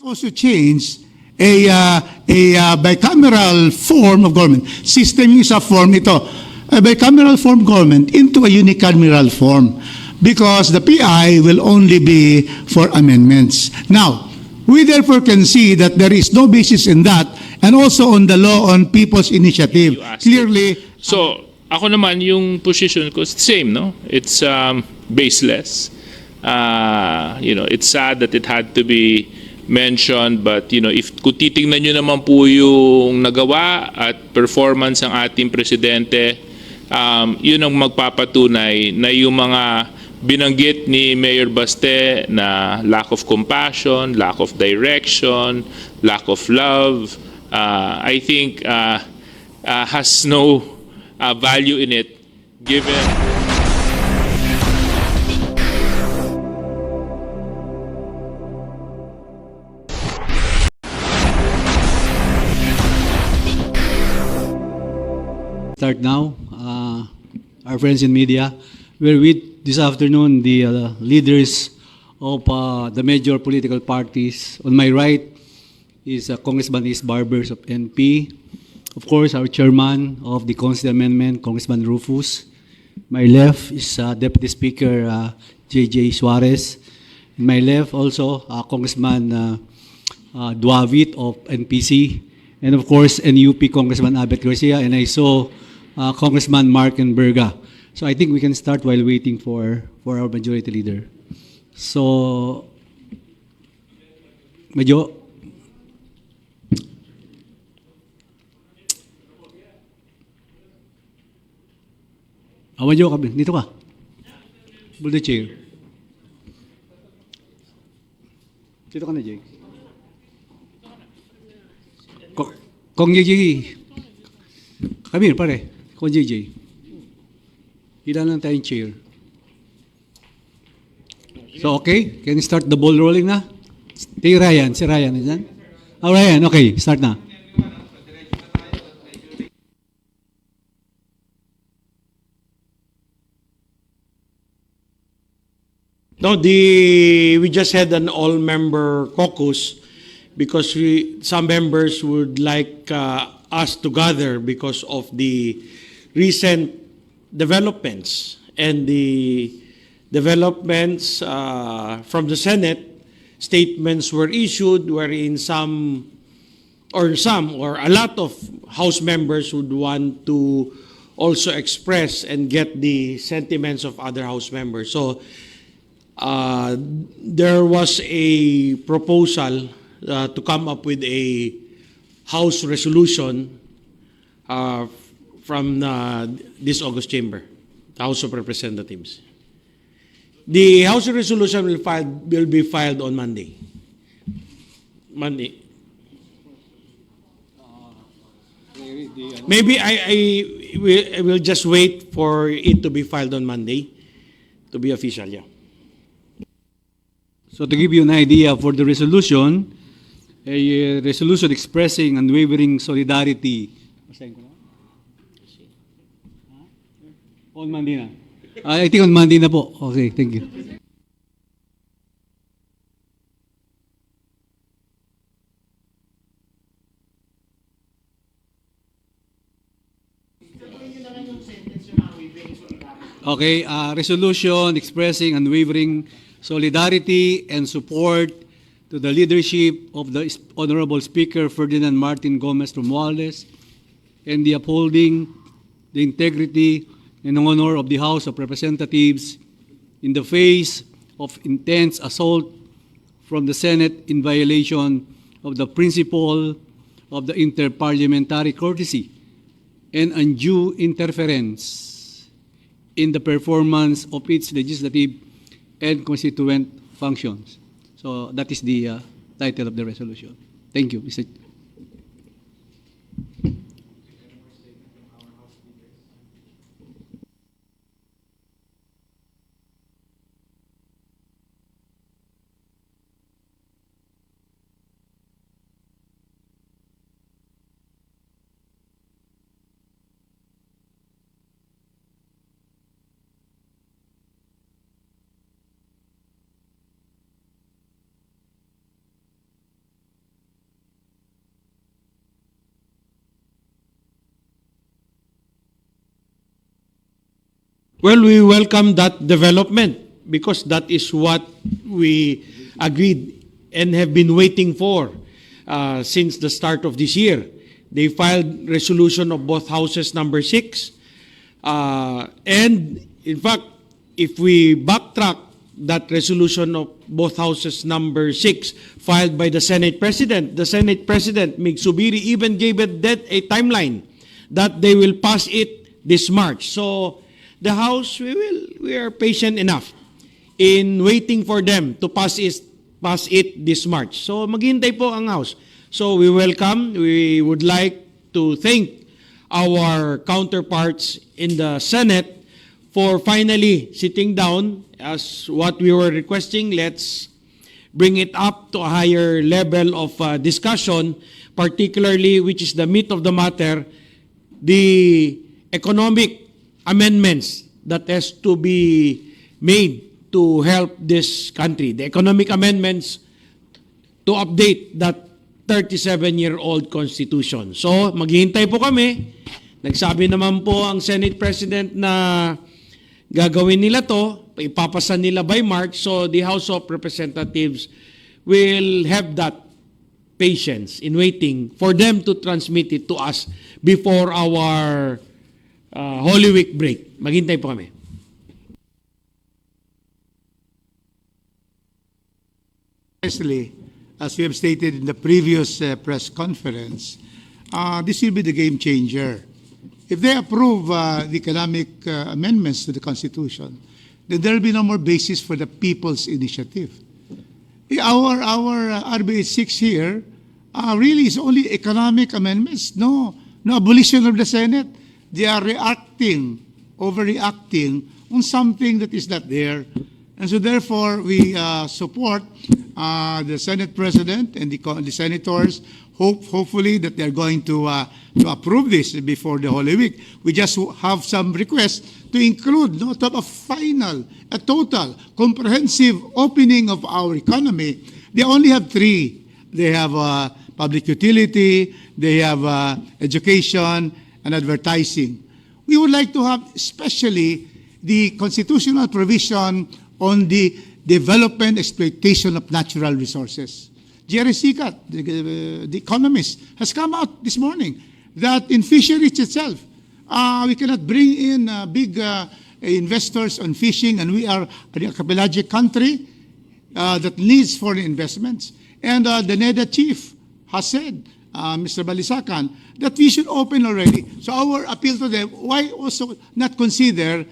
also change a bicameral form of government. System yung sa form ito. A bicameral form government into a unicameral form because the PI will only be for amendments. Now, we therefore can see that there is no basis in that and also on the law on people's initiative. Clearly, so ako naman yung position ko same, no? It's baseless. It's sad that it had to be mentioned, but if kung titingnan nyo naman po yung nagawa at performance ng ating presidente, yun ang magpapatunay na yung mga binanggit ni Mayor Baste na lack of compassion, lack of direction, lack of love, I think has no value in it given. Start now. Our friends in media, we're with this afternoon the leaders of the major political parties. On my right is Congressman East Barbers of NP. Of course, our chairman of the Constitutional Amendment, Congressman Rufus. My left is Deputy Speaker JJ Suarez. In my left also Congressman GOV'T of NPC. And of course, NUP Congressman Abet Garcia. And I saw Congressman Mark Berga. So I think we can start while waiting for our majority leader. So, medyo kami. Dito ka. Pull the chair. Dito ka na, Jay. Kong JJ. Kami, pare. Kong JJ. Ilan lang tayong chair. So, okay. Can you start the ball rolling na? Si Ryan. Is oh, Ryan. Okay. Start na. No, we just had an all-member caucus because some members would like us to gather because of the recent developments and the developments from the Senate. Statements were issued wherein some or a lot of House members would want to also express and get the sentiments of other House members. So there was a proposal to come up with a House resolution from this August chamber, the House of Representatives. The House resolution will be filed on Monday. Maybe I will just wait for it to be filed on Monday to be official, yeah. So to give you an idea for the resolution, a resolution expressing unwavering solidarity. On Monday na. I think on Monday na po. Okay, thank you. Okay, resolution expressing unwavering solidarity and support to the leadership of the Honorable Speaker Ferdinand Martin Gomez Romualdez and the upholding the integrity and honor of the House of Representatives in the face of intense assault from the Senate in violation of the principle of the interparliamentary courtesy and undue interference in the performance of its legislative and constituent functions. So that is the title of the resolution. Thank you, Mr. Well, we welcome that development because that is what we agreed and have been waiting for since the start of this year. They filed resolution of both houses number 6. And in fact, if we backtrack that resolution of both houses number 6 filed by the Senate President Mig Subiri even gave it that a timeline that they will pass it this March. So the House, we are patient enough in waiting for them to pass it this March. So maghintay po ang House. So we would like to thank our counterparts in the Senate for finally sitting down as what we were requesting. Let's bring it up to a higher level of discussion, particularly, which is the meat of the matter, the economic amendments that has to be made to help this country. The economic amendments to update that 37-year-old Constitution. So, maghihintay po kami. Nagsabi naman po ang Senate President na gagawin nila to, ipapasa nila by March, so the House of Representatives will have that patience in waiting for them to transmit it to us before our Holy Week break. Maghintay po kami. Precisely, as we have stated in the previous press conference, this will be the game changer. If they approve the economic amendments to the Constitution, then there will be no more basis for the people's initiative. Our RBH 6 here really is only economic amendments. No abolition of the Senate. They are overreacting on something that is not there. And so therefore, we support the Senate President and the senators, hopefully that they're going to approve this before the Holy Week. We just have some requests to include a total, comprehensive opening of our economy. They only have 3. They have public utility, they have education, and advertising. We would like to have especially the constitutional provision on the development exploitation of natural resources. Jerry Sikat, the economist, has come out this morning that in fisheries itself, we cannot bring in big investors on fishing, and we are a pelagic country that needs foreign investments. And the NEDA chief has said, Mr. Balisacan, that we should open already. So our appeal to them, why also not consider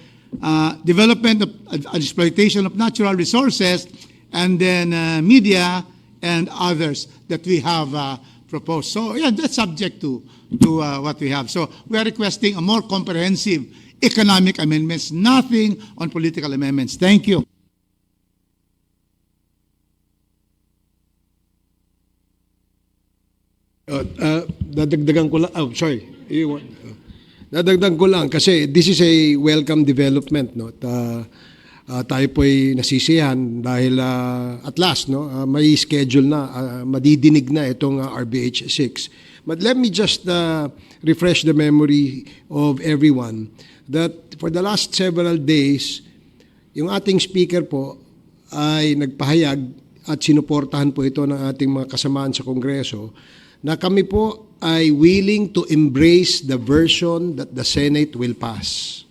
development of exploitation of natural resources, and then media and others that we have proposed. So yeah, that's subject to what we have. So we are requesting a more comprehensive economic amendments, nothing on political amendments. Thank you. Dadagdagan ko lang, dadagdagan ko lang kasi this is a welcome development, no? Tayo po ay nasisiyahan dahil at last, no, may schedule na, madidinig na itong RBH 6. But let me just refresh the memory of everyone that for the last several days, yung ating speaker po ay nagpahayag at sinuportahan po ito ng ating mga kasamaan sa Kongreso na kami po ay willing to embrace the version that the Senate will pass.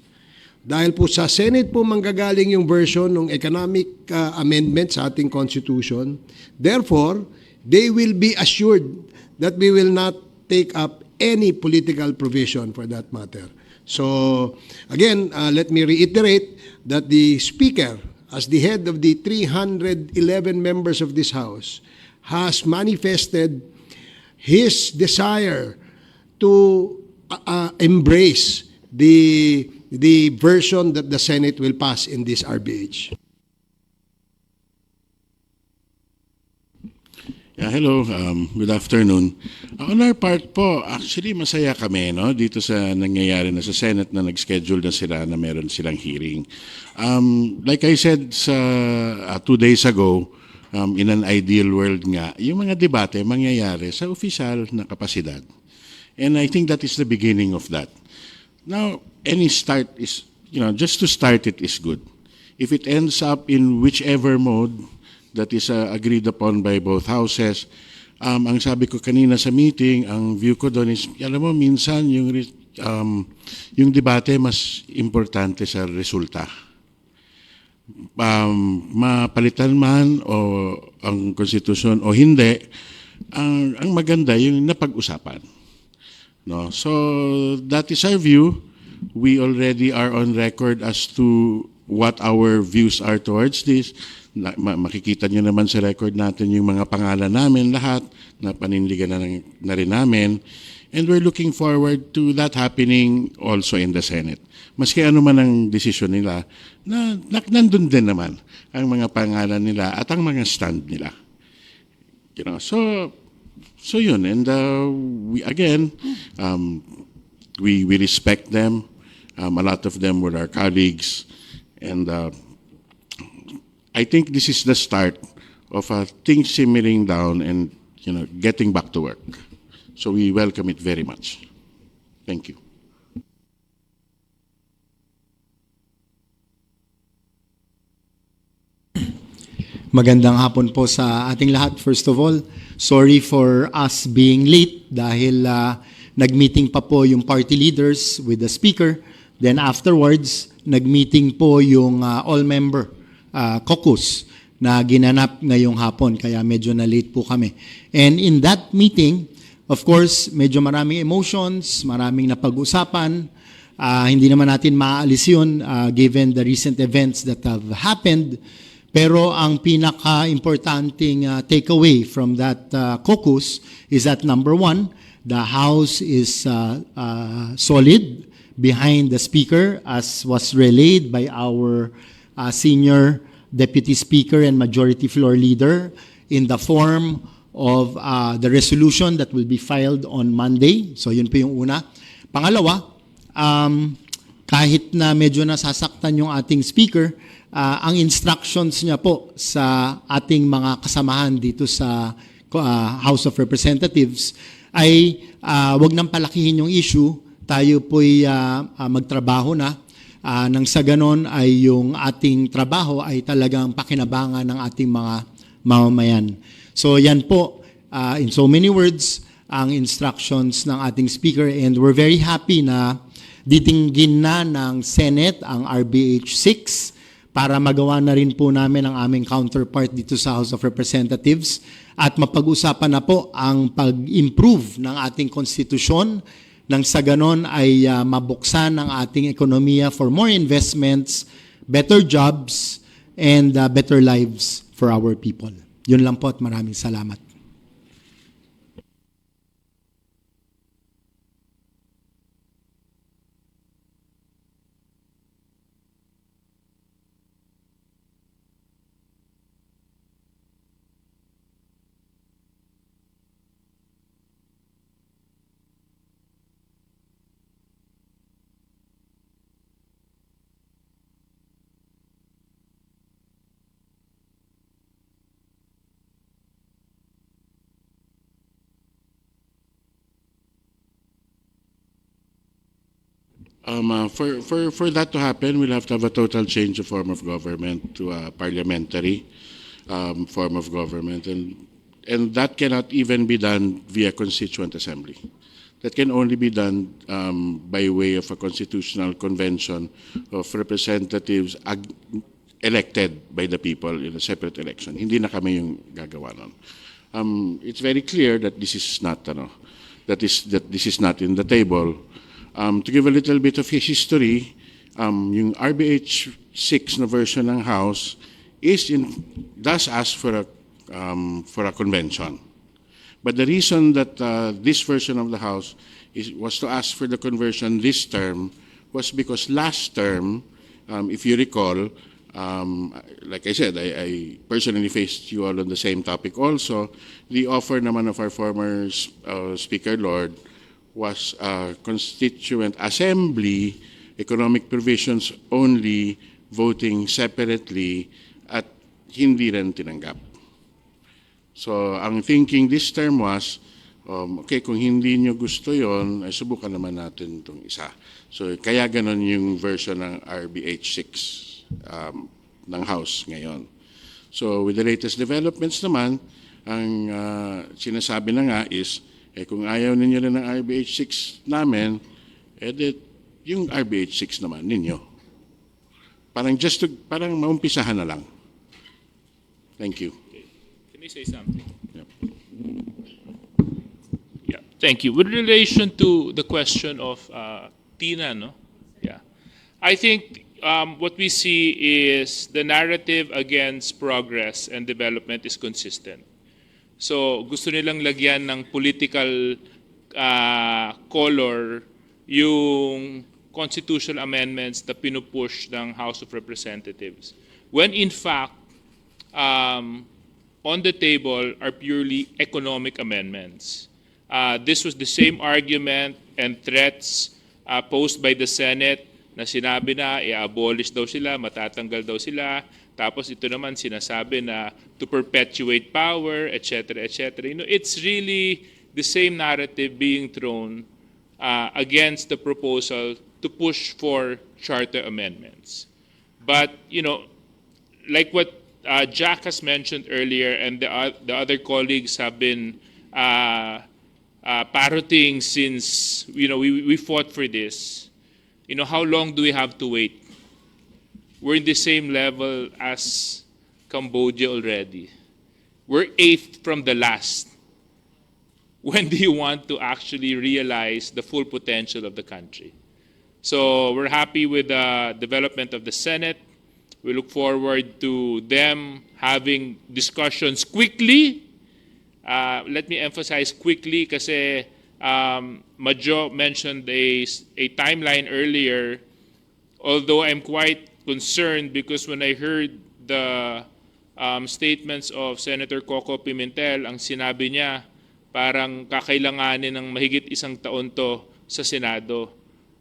Dahil po sa Senate po manggagaling yung version ng economic amendment sa ating Constitution, therefore, they will be assured that we will not take up any political provision for that matter. So, again, let me reiterate that the Speaker, as the head of the 311 members of this House, has manifested his desire to embrace the version that the Senate will pass in this RBH. Yeah, hello, good afternoon. On our part po, actually masaya kami, no, dito sa nangyayari na sa Senate na nag-schedule na sila na meron silang hearing. Like I said 2 days ago, in an ideal world nga, yung mga debate mangyayari sa opisyal na kapasidad. And I think that is the beginning of that. Now, any start is just to start it is good. If it ends up in whichever mode that is agreed upon by both houses, ang sabi ko kanina sa meeting, ang view ko doon is, alam mo, minsan yung debate mas importante sa resulta. Mapalitan man o ang konstitusyon o hindi, ang maganda yung napag-usapan. No? So that is our view. We already are on record as to what our views are towards this. Makikita nyo naman sa record natin yung mga pangalan namin, lahat na panindigan na rin namin. And we're looking forward to that happening also in the Senate. Maski ano man ang desisyon nila, nandun din naman ang mga pangalan nila at ang mga stand nila. So yun. And we respect them. A lot of them were our colleagues. And I think this is the start of things simmering down and getting back to work. So we welcome it very much. Thank you. Magandang hapon po sa ating lahat. First of all, sorry for us being late dahil nag-meeting pa po yung party leaders with the speaker. Then afterwards, nag-meeting po yung all-member caucus na ginanap ngayong hapon, kaya medyo na late po kami. And in that meeting, of course, medyo maraming emotions, maraming napag-usapan. Hindi naman natin maaalis yun given the recent events that have happened. Pero ang pinaka-importanting takeaway from that caucus is that number one, the House is solid behind the Speaker as was relayed by our senior Deputy Speaker and Majority Floor Leader in the form of the resolution that will be filed on Monday. So yun po yung una. Pangalawa, kahit na medyo nasasaktan yung ating Speaker, ang instructions niya po sa ating mga kasamahan dito sa House of Representatives ay wag nang palakihin yung issue, tayo po'y magtrabaho na. Nang sa ganon ay yung ating trabaho ay talagang pakinabangan ng ating mga mamamayan. So yan po, in so many words, ang instructions ng ating Speaker, and we're very happy na ditinggin na ng Senate ang RBH 6 para magawa na rin po namin ang aming counterpart dito sa House of Representatives at mapag-usapan na po ang pag-improve ng ating konstitusyon nang sa ganon ay mabuksan ang ating ekonomiya for more investments, better jobs, and better lives for our people. Yun lang po at maraming salamat. For that to happen, we'll have to have a total change of form of government to a parliamentary form of government, and that cannot even be done via constituent assembly. That can only be done by way of a constitutional convention of representatives elected by the people in a separate election. Hindi na kami yung gagawa nun. It's very clear that this is not that this is not in the table. To give a little bit of history, yung RBH 6 na version ng House does ask for a convention. But the reason that this version of the House was to ask for the conversion this term was because last term, if you recall, like I said, I personally faced you all on the same topic also. The offer naman of our former Speaker Lord was Constituent Assembly, economic provisions only, voting separately, at hindi rin tinanggap. So ang thinking this term was, Okay, kung hindi nyo gusto yon, ay subukan naman natin itong isa. So, kaya ganon yung version ng RBH 6 ng House ngayon. So, with the latest developments naman, ang sinasabi na nga is, kung ayaw ninyo rin ng RBH 6 namin, yung RBH 6 naman ninyo. Parang maumpisahan na lang. Thank you. Can I say something? Yep. Yeah, thank you. With relation to the question of Tina, no? Yeah. I think what we see is the narrative against progress and development is consistent. So gusto nilang lagyan ng political color yung constitutional amendments na pinupush ng House of Representatives. When in fact, on the table are purely economic amendments. This was the same argument and threats posed by the Senate na sinabi na i-abolish daw sila, matatanggal daw sila. Tapos ito naman sinasabi na to perpetuate power, etc., etc. You know, it's really the same narrative being thrown against the proposal to push for charter amendments. But, you know, like what Jack has mentioned earlier and the other colleagues have been parroting since, you know, we fought for this. You know, how long do we have to wait? We're in the same level as Cambodia already. We're 8th from the last. When do you want to actually realize the full potential of the country? So we're happy with the development of the Senate. We look forward to them having discussions quickly. Let me emphasize quickly kasi Majo mentioned a timeline earlier, although I'm quite concerned because when I heard the statements of Senator Coco Pimentel, ang sinabi niya, parang kakailanganin ng mahigit 1 taon to sa Senado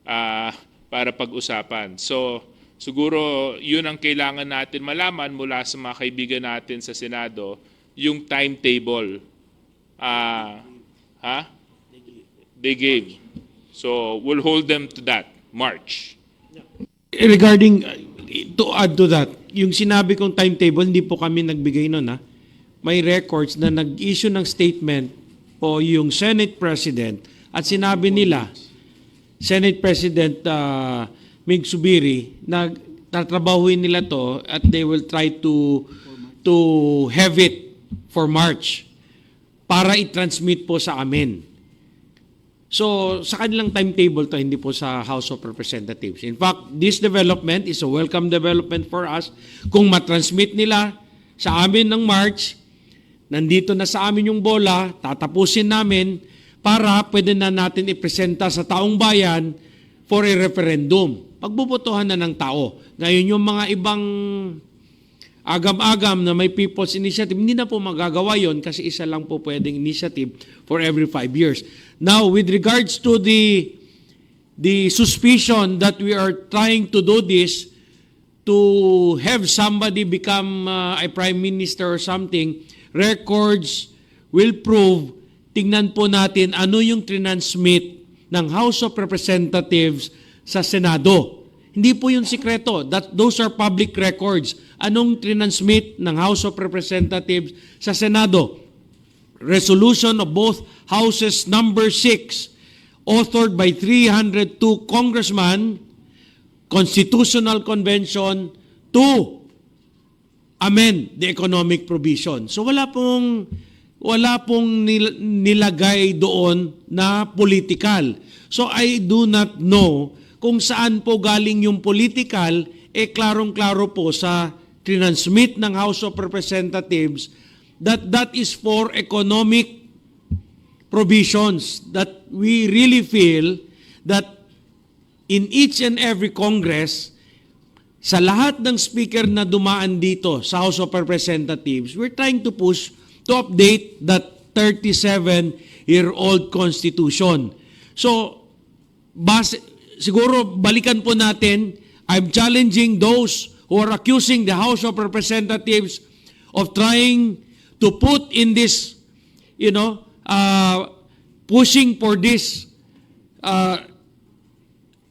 para pag-usapan. So, siguro yun ang kailangan natin malaman mula sa mga kaibigan natin sa Senado, yung timetable. They gave. So, we'll hold them to that, March. Regarding, to add to that, yung sinabi kong timetable, hindi po kami nagbigay nun, ha? May records na nag-issue ng statement po yung Senate President at sinabi nila, Senate President Mig Subiri, na tatrabahuin nila to at they will try to have it for March para i-transmit po sa amin. So, sa kanilang timetable to, hindi po sa House of Representatives. In fact, this development is a welcome development for us. Kung matransmit nila sa amin ng March, nandito na sa amin yung bola, tatapusin namin para pwede na natin ipresenta sa taong bayan for a referendum. Pagbubotohan na ng tao. Ngayon yung mga ibang agam-agam na may people's initiative, hindi na po magagawa yon kasi isa lang po pwedeng initiative for every 5 years. Now, with regards to the suspicion that we are trying to do this to have somebody become a prime minister or something, records will prove, tingnan po natin ano yung transmit ng House of Representatives sa Senado. Hindi po yung sikreto. Those are public records. Anong transmit ng House of Representatives sa Senado? Resolution of both Houses number 6, authored by 302 congressmen, Constitutional Convention to amend the economic provision. So wala pong nilagay doon na political. So I do not know kung saan po galing yung political, klarong-klaro po sa transmit ng House of Representatives that is for economic provisions that we really feel that in each and every Congress, sa lahat ng speaker na dumaan dito sa House of Representatives, we're trying to push to update that 37-year-old Constitution. So, siguro balikan po natin, I'm challenging those who are accusing the House of Representatives of trying to put in this, pushing for this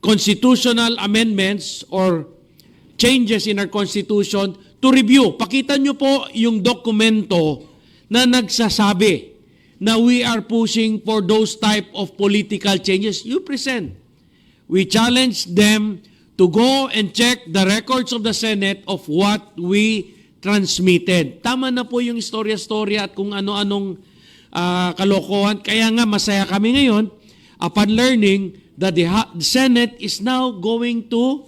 constitutional amendments or changes in our Constitution to review. Pakita nyo po yung dokumento na nagsasabi na we are pushing for those type of political changes. You present. We challenge them to go and check the records of the Senate of what we transmitted. Tama na po yung istorya-storya at kung ano-anong kalokohan. Kaya nga masaya kami ngayon upon learning that the Senate is now going to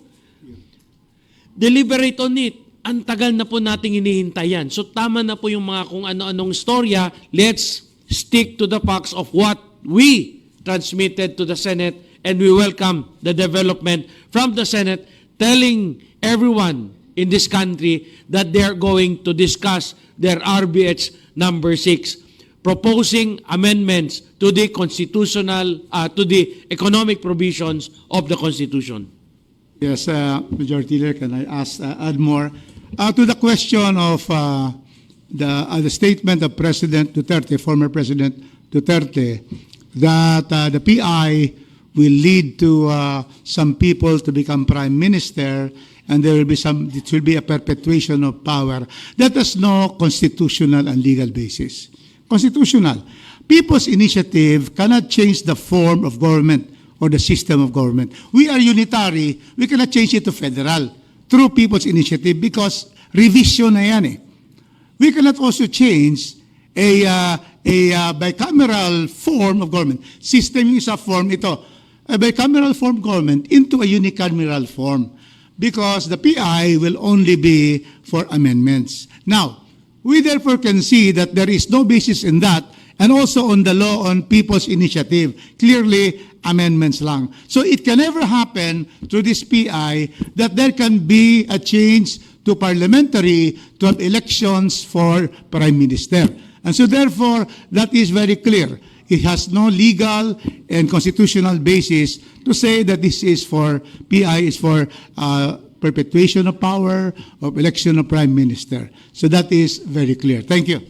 deliberate on it. Ang tagal na po nating hinihintay yan. So tama na po yung mga kung ano-anong storya. Let's stick to the facts of what we transmitted to the Senate, and we welcome the development from the Senate telling everyone in this country that they're going to discuss their RBH number 6, proposing amendments to the constitutional, to the economic provisions of the Constitution. Yes, Majority Leader, can I add more? To the question of the statement of President Duterte, former President Duterte, that the PI will lead to some people to become prime minister, and there will be it will be a perpetuation of power. That has no constitutional and legal basis. Constitutional. People's initiative cannot change the form of government or the system of government. We are unitary. We cannot change it to federal through people's initiative because revision na yan eh. We cannot also change a bicameral form of government. System yung isa form ito. A bicameral form government into a unicameral form because the PI will only be for amendments. Now, we therefore can see that there is no basis in that and also on the law on people's initiative. Clearly, amendments lang. So it can never happen through this PI that there can be a change to parliamentary to have elections for prime minister. And so therefore, that is very clear. It has no legal and constitutional basis to say that this is for, PI is for perpetuation of power, of election of prime minister. So that is very clear. Thank you.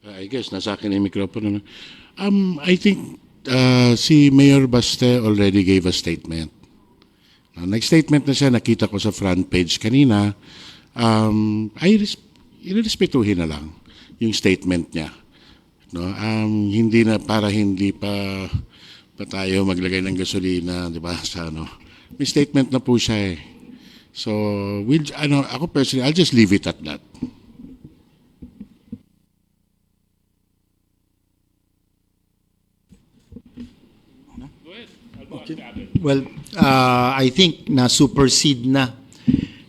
I guess nasa akin yung mikropono. I think si Mayor Baste already gave a statement. Nag-statement na siya, nakita ko sa front page kanina. Irespetuhin na lang yung statement niya. No? Hindi na para hindi pa tayo maglagay ng gasolina, di ba? Sa ano. May statement na po siya eh. So, ako personally, I'll just leave it at that. Well, I think na supersede na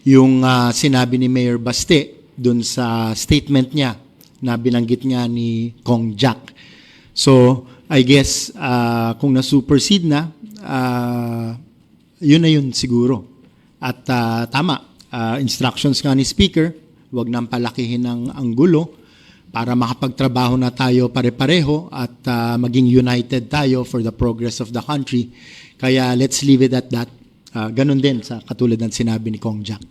yung sinabi ni Mayor Baste dun sa statement niya na binanggit nga ni Kong Jack. So, I guess kung na-supersede na, yun na yun siguro. At tama, instructions nga ni Speaker, wag nang palakihin ang gulo para makapagtrabaho na tayo pare-pareho at maging united tayo for the progress of the country. Kaya let's leave it at that. Ganun din sa katulad ng sinabi ni Kong Jack.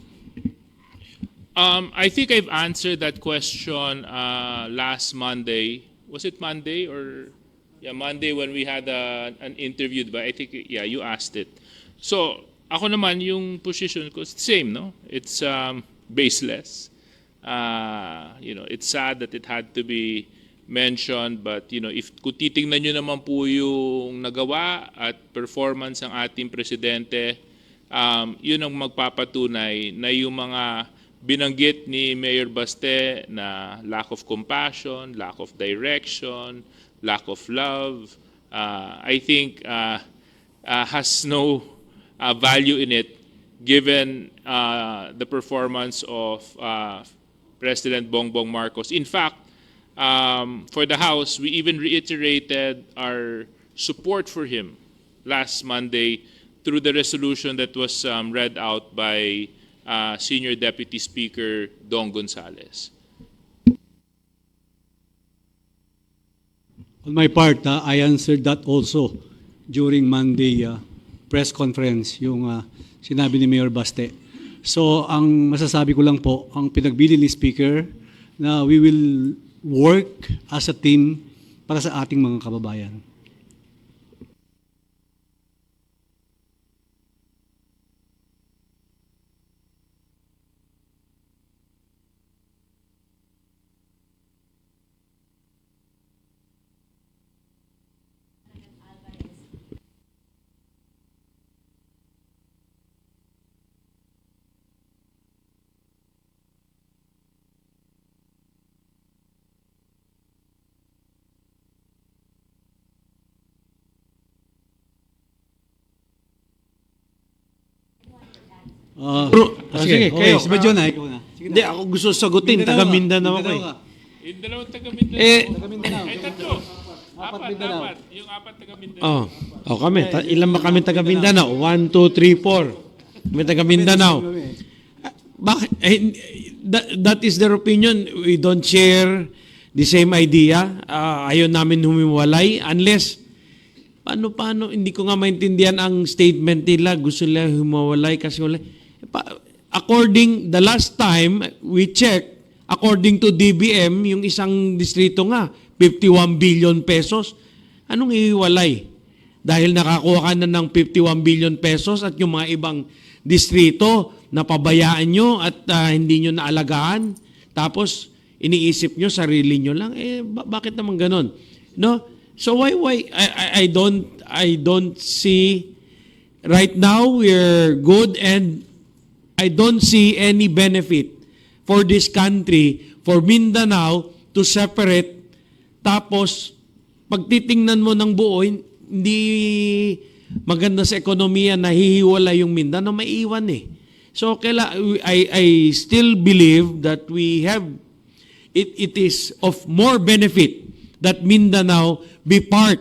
I think I've answered that question last Monday. Was it Monday or Monday when we had an interview? But I think you asked it. So ako naman yung position ko same, no? It's baseless. It's sad that it had to be mentioned, but if kung titingnan nyo naman po yung nagawa at performance ng ating presidente, yun ang magpapatunay na yung mga binanggit ni Mayor Baste na lack of compassion, lack of direction, lack of love, I think has no value in it given the performance of President Bongbong Marcos. In fact, for the House, we even reiterated our support for him last Monday through the resolution that was read out by Senior Deputy Speaker Don Gonzales. On my part, I answered that also during Monday press conference, yung sinabi ni Mayor Baste. So, ang masasabi ko lang po, ang pinagbili ni Speaker na we will work as a team para sa ating mga kababayan. Sige, okay, kayo. si Badyo na, ikaw na. Sige na. Hindi, ako gusto sagutin. Taga Mindanao ako eh. Yung dalawang taga Mindanao. Taga Mindanao. Ay, tatlo. Apat Mindanao. Yung apat taga Mindanao. Kami. Ilan ba kami taga Mindanao? 1, 2, 3, 4. Kami taga Mindanao. Bakit? That is their opinion. We don't share the same idea. Ayaw namin humiwalay unless paano, hindi ko nga maintindihan ang statement nila. Gusto nila humawalay kasi wala. According, the last time we checked, according to DBM, yung isang distrito nga, 51 billion pesos. Anong ihiwalay? Dahil nakakuha ka na ng 51 billion pesos at yung mga ibang distrito napabayaan nyo at hindi nyo naalagaan. Tapos, iniisip nyo, sarili nyo lang. Bakit naman ganon? No? So why I don't see right now we're good and I don't see any benefit for this country, for Mindanao to separate. Tapos pag titingnan mo ng buo, hindi maganda sa ekonomiya, nahihiwala yung Mindanao, maiiwan eh. So I still believe that we have it is of more benefit that Mindanao be part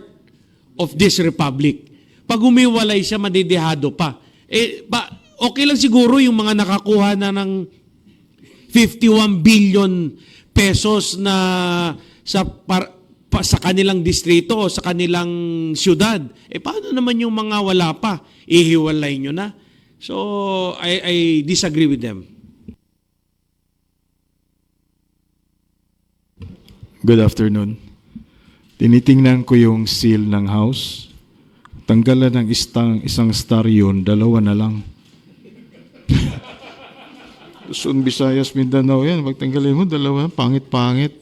of this republic. Pag humiwalay siya, madidehado pa. Okay lang siguro yung mga nakakuha na ng 51 billion pesos na sa kanilang distrito o sa kanilang syudad. Paano naman yung mga wala pa? Ihiwalay nyo na. So, I disagree with them. Good afternoon. Tinitingnan ko yung seal ng house. Tanggalan ng isang star yun, dalawa na lang. Luzon, Visayas, Mindanao yan. Pag tanggalin mo, dalawa, pangit-pangit.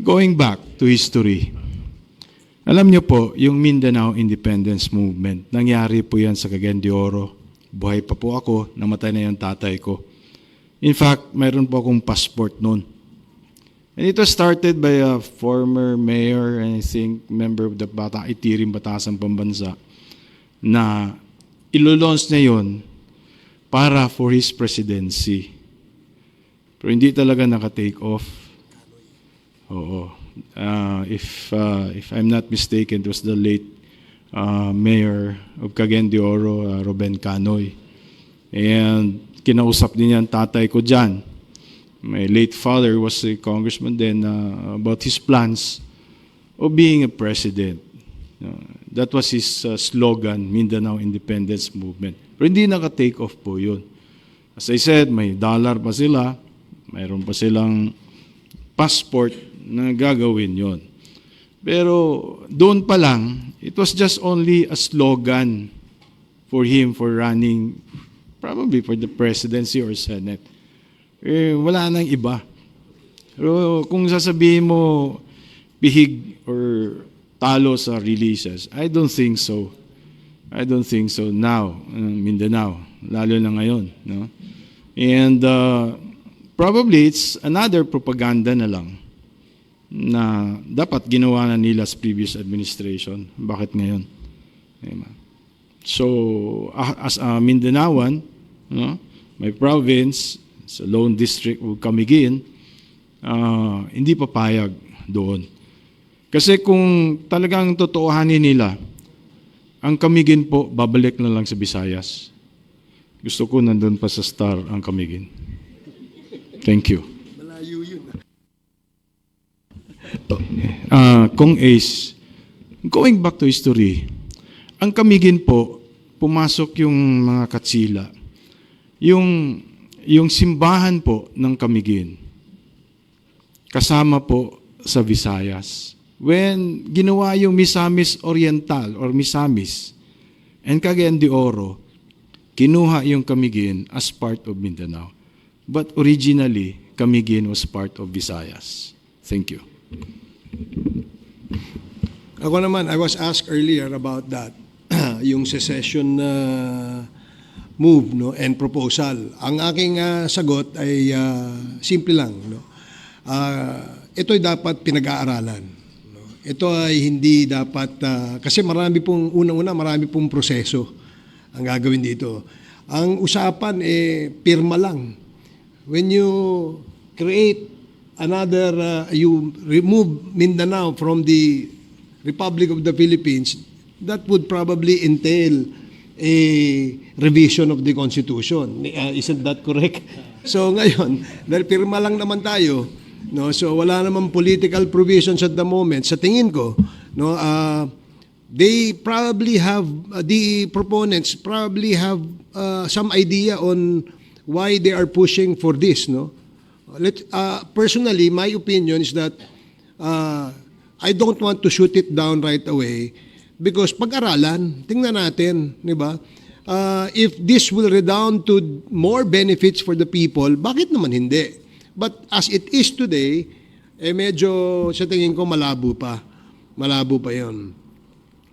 Going back to history. Alam niyo po, yung Mindanao Independence Movement, nangyari po yan sa Cagayan de Oro. Buhay pa po ako, namatay na yung tatay ko. In fact, mayroon po akong passport noon. And it was started by a former mayor, and I think member of the Itirim Batasang Pambansa, na ilo-launch niya yun para for his presidency. Pero hindi talaga naka-take off. Oo. If I'm not mistaken, it was the late mayor of Cagayan de Oro, Ruben Canoy. And kinausap din niya ang tatay ko dyan. My late father was a congressman then about his plans of being a president. That was his slogan, Mindanao Independence Movement. Pero hindi naka-take off po yun. As I said, may dollar pa sila, mayroon pa silang passport na gagawin yon. Pero doon pa lang, it was just only a slogan for him for running, probably for the presidency or Senate. Wala nang iba. Pero kung sasabihin mo bihig or talo sa releases, I don't think so. I don't think so now, Mindanao, lalo na ngayon. No? And probably it's another propaganda na lang na dapat ginawa na nila sa previous administration. Bakit ngayon? So, as a Mindanaoan, no? May province, sa lone district of Camiguin, hindi papayag doon. Kasi kung talagang totoohanin nila, ang Camiguin po, babalik na lang sa Visayas. Gusto ko nandun pa sa Star ang Camiguin. Thank you. Malayo yun. Kung Ace, going back to history, ang Camiguin po, pumasok yung mga Katsila. Yung simbahan po ng Camiguin, kasama po sa Visayas. When ginawa yung Misamis Oriental or Misamis and Cagayan de Oro, kinuha yung Camiguin as part of Mindanao. But originally, Camiguin was part of Visayas. Thank you. Ako naman, I was asked earlier about that, yung secession move, no, and proposal. Ang aking sagot ay simple lang, no. Ito'y dapat pinag-aaralan. No? Ito ay hindi dapat kasi marami pong proseso ang gagawin dito. Ang usapan pirma lang. When you create another you remove Mindanao from the Republic of the Philippines, that would probably entail a revision of the Constitution. Isn't that correct? So ngayon, dahil pirma lang naman tayo, no, so wala namang political provisions at the moment. Sa tingin ko, no, they probably have the proponents probably have some idea on why they are pushing for this, no. Personally, my opinion is that I don't want to shoot it down right away. Because pag-aralan, tingnan natin, di ba? If this will redound to more benefits for the people, bakit naman hindi? But as it is today, medyo sa tingin ko malabo pa. Malabo pa yon.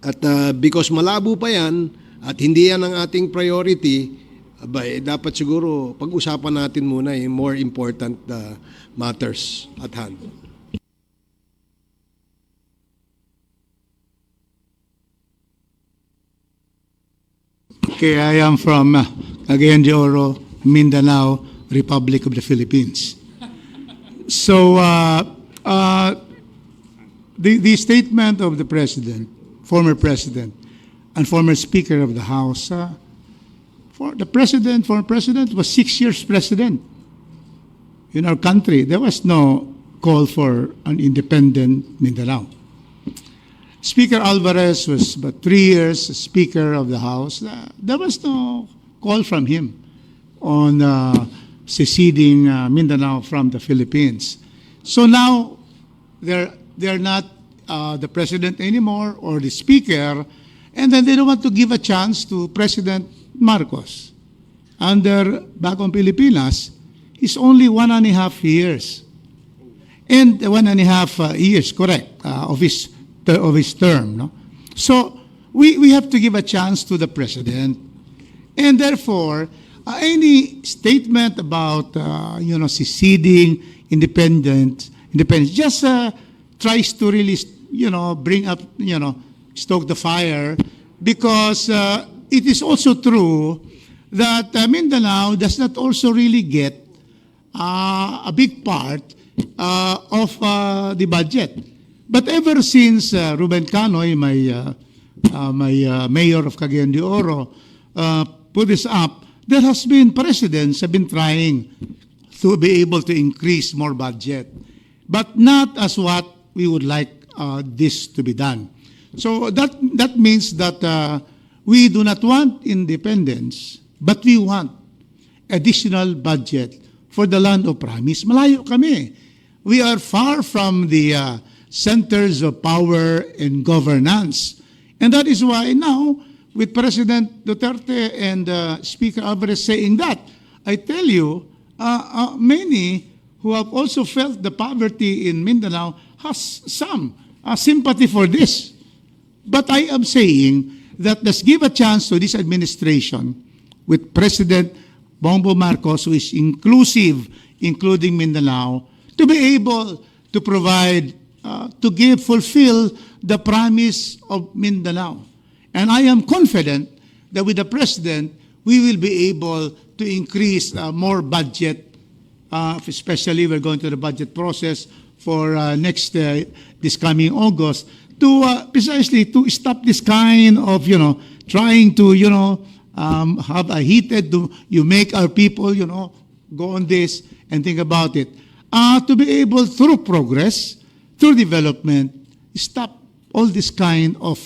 At because malabo pa yan, at hindi yan ang ating priority, dapat siguro pag-usapan natin muna yung more important matters at hand. Okay, I am from Cagayan de Oro, Mindanao, Republic of the Philippines. So, the statement of the president, former president, and former Speaker of the House, former president was 6 years president in our country. There was no call for an independent Mindanao. Speaker Alvarez was but 3 years Speaker of the House. There was no call from him on seceding Mindanao from the Philippines. So now they're not the president anymore or the speaker, and then they don't want to give a chance to President Marcos. Under Bagong Pilipinas, he's only 1.5 years. And 1.5 years, correct, of his term. No? So we have to give a chance to the president. And therefore, any statement about seceding independence just tries to really bring up, stoke the fire, because it is also true that Mindanao does not also really get a big part of the budget. But ever since Ruben Canoy, my mayor of Cagayan de Oro, put this up, there has been presidents have been trying to be able to increase more budget, but not as what we would like this to be done. So that means that we do not want independence, but we want additional budget for the land of promise. Malayo kami. We are far from the centers of power and governance. And that is why now, with President Duterte and Speaker Alvarez saying that, I tell you, many who have also felt the poverty in Mindanao has some sympathy for this. But I am saying that let's give a chance to this administration with President Bongbong Marcos, who is inclusive, including Mindanao, to be able to provide, to fulfill the promise of Mindanao. And I am confident that with the President, we will be able to increase more budget, especially we're going to the budget process for this coming August, to precisely to stop this kind of, trying to, have a heated, you make our people, go on this and think about it. To be able, through progress, through development, stop all this kind of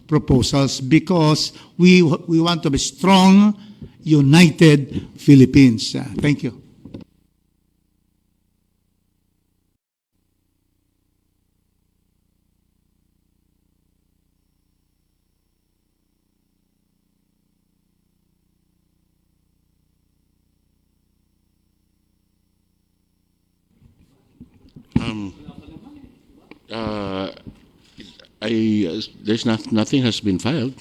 proposals, because we want to be strong, united Philippines. Thank you. Nothing has been filed.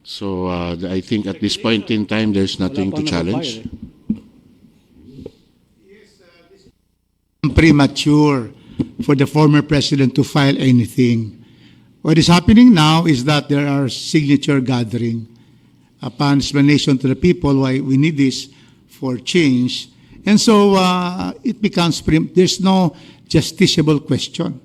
So I think at this point in time, there's nothing to challenge. Premature for the former president to file anything. What is happening now is that there are signature gathering upon explanation to the people why we need this for change. And so it becomes, there's no justiciable question.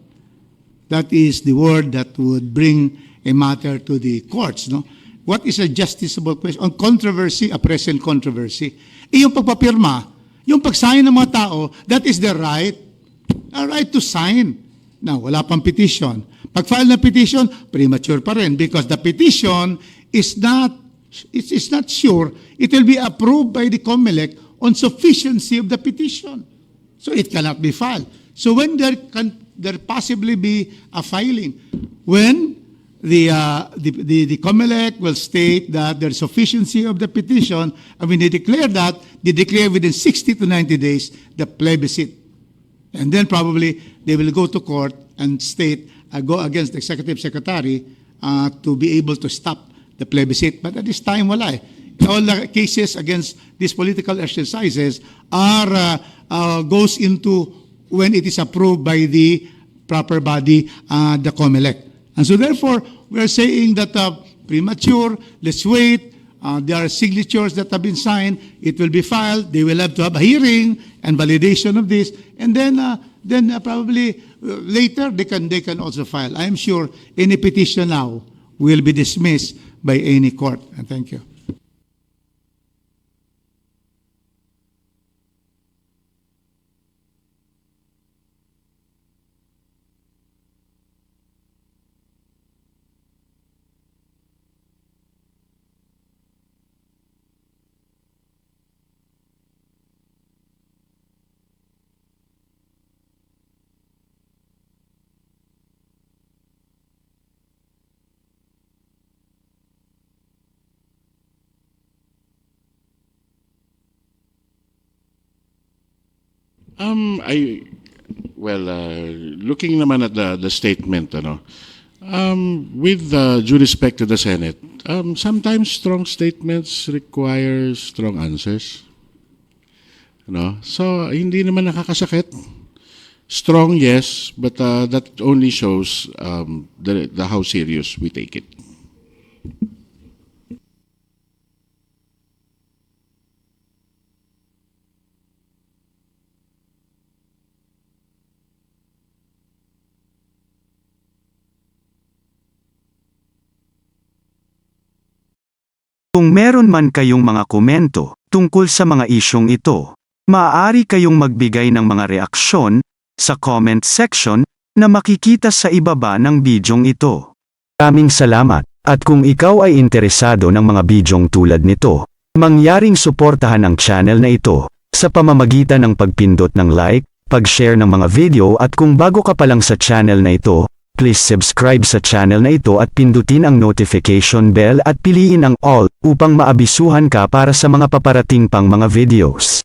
That is the word that would bring a matter to the courts. No? What is a justiciable question? On controversy, a present controversy. Yung pagpapirma, yung pag-sign ng mga tao, that is their right. A right to sign. Now, wala pang petition. Pag-file na petition, premature pa rin, because the petition is not, it's not sure it will be approved by the COMELEC on sufficiency of the petition. So it cannot be filed. So when there possibly be a filing, when the COMELEC will state that there's sufficiency of the petition, and when they declare that, they declare within 60 to 90 days the plebiscite. And then probably they will go to court and state, go against the executive secretary to be able to stop the plebiscite. But at this time, wala eh. All the cases against these political exercises are goes into when it is approved by the proper body, the COMELEC. And so therefore, we are saying that premature, let's wait. There are signatures that have been signed. It will be filed. They will have to have a hearing and validation of this. And then probably later they can also file. I am sure any petition now will be dismissed by any court. And thank you. Looking naman at the statement, with due respect to the Senate, sometimes strong statements require strong answers. So, hindi naman nakakasakit. Strong, yes, but that only shows the how serious we take it. Kung meron man kayong mga komento tungkol sa mga isyong ito, maaari kayong magbigay ng mga reaksyon sa comment section na makikita sa ibaba ng bidyong ito. Maraming salamat, at kung ikaw ay interesado ng mga bidyong tulad nito, mangyaring suportahan ang channel na ito sa pamamagitan ng pagpindot ng like, pag-share ng mga video, at kung bago ka pa lang sa channel na ito, please subscribe sa channel na ito at pindutin ang notification bell at piliin ang all upang maabisuhan ka para sa mga paparating pang mga videos.